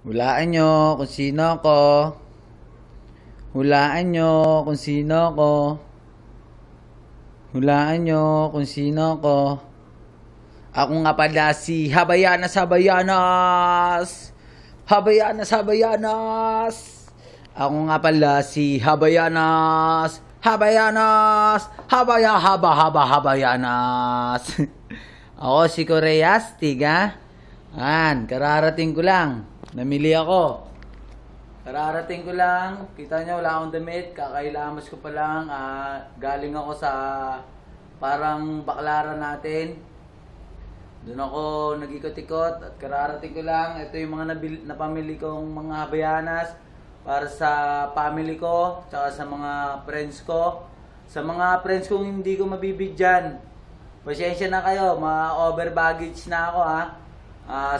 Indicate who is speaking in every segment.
Speaker 1: Hulaan nyo kung sino ako. Hulaan nyo kung sino ako. Hulaan nyo kung sino ako. Ako nga pala si Habayanas Habayanas. Habayanas Habayanas. Ako nga pala si Habayanas. Habayanas. Habayanas. Ako si Koreastig, ha? Kararating ko lang. Namili ako. Kararating ko lang. Kita nyo, wala akong damit. Kakailamas ko pa lang. Galing ako sa parang baklaran natin. Doon ako nag-ikot-ikot. At kararating ko lang. Ito yung mga napamili kong mga habayanas. Para sa family ko. Tsaka sa mga friends ko. Sa mga friends kong hindi ko mabibigyan. Pasensya na kayo. Ma-over baggage na ako, ha.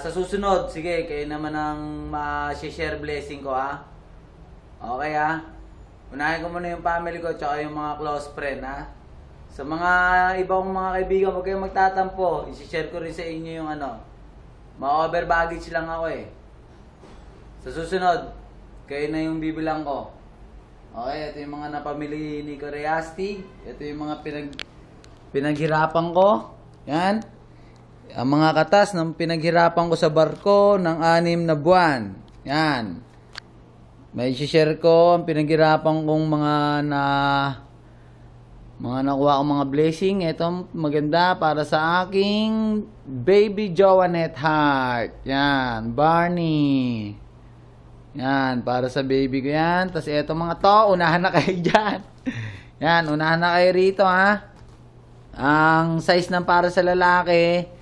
Speaker 1: Sa susunod, sige, kayo naman ang ma-share blessing ko, ha. Okay, ha. Unahin ko muna yung family ko tsaka yung mga close friend, ha. Sa mga ibang mga kaibigan, huwag kayong magtatampo. I-share ko rin sa inyo yung ma-over baggage lang ako, eh. Sa susunod, kayo na yung bibilang ko. Okay, ito yung mga napamili ni Koreastig. Ito yung mga pinaghirapan ko. Yan. Ang mga katas ng pinaghirapan ko sa barko ng 6 na buwan. Yan. May share ko ang pinaghirapan kong mga nakuha kong mga blessing. Ito maganda para sa aking baby Joanette Heart. Yan. Barney. Yan. Para sa baby ko yan. Tapos ito mga to. Unahan na kayo dyan. Yan. Unahan na kayo rito, ha. Ang size ng para sa lalaki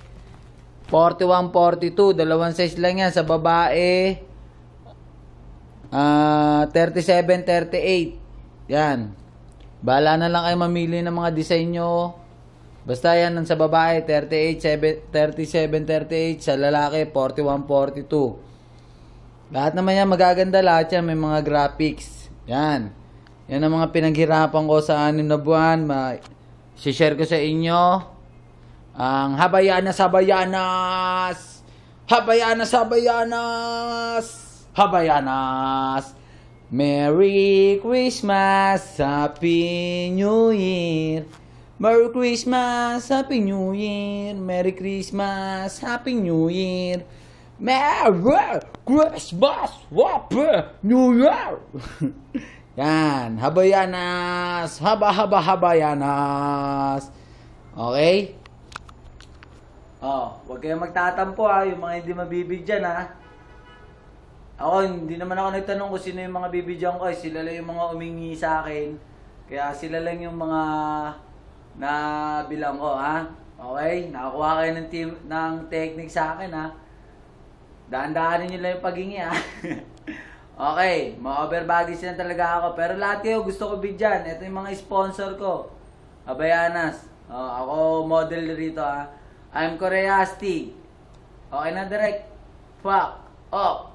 Speaker 1: 41, 42. Dalawang size lang yan. Sa babae 37, 38. Yan. Bahala na lang kayo mamili ng mga design nyo. Basta yan sa babae 37, 38. Sa lalaki 41, 42. Lahat naman yan magaganda. Lahat yan may mga graphics. Yan. Yan ang mga pinaghirapan ko sa 6 na buwan. Si-share ko sa inyo ang Habayanas Habayanas. Habayanas Habayanas. Habayanas. Merry Christmas, Happy New Year. Merry Christmas, Happy New Year. Merry Christmas, Happy New Year. Merry Christmas, Happy New Year. Yan, Habayanas. Habayanas. Okay? Huwag kayong magtatampo, ha. Yung mga hindi mabibigyan, ha. Ako, hindi naman ako nagtanong kung sino yung mga bibigyan ko. Sila lang yung mga umingi sa akin. Kaya sila lang yung mga nabilang ko, ha. Okay? Nakakuha kayo ng technique sa akin, ha. Daan-daanin nyo lang yung paghingi, ha. Okay, ma-over baggage na talaga ako. Pero lahat kayo gusto ko bigyan. Ito yung mga sponsor ko. Habayanas. Ako model rito, ha. I'm Koreastig. Okay na, direct. Fuck.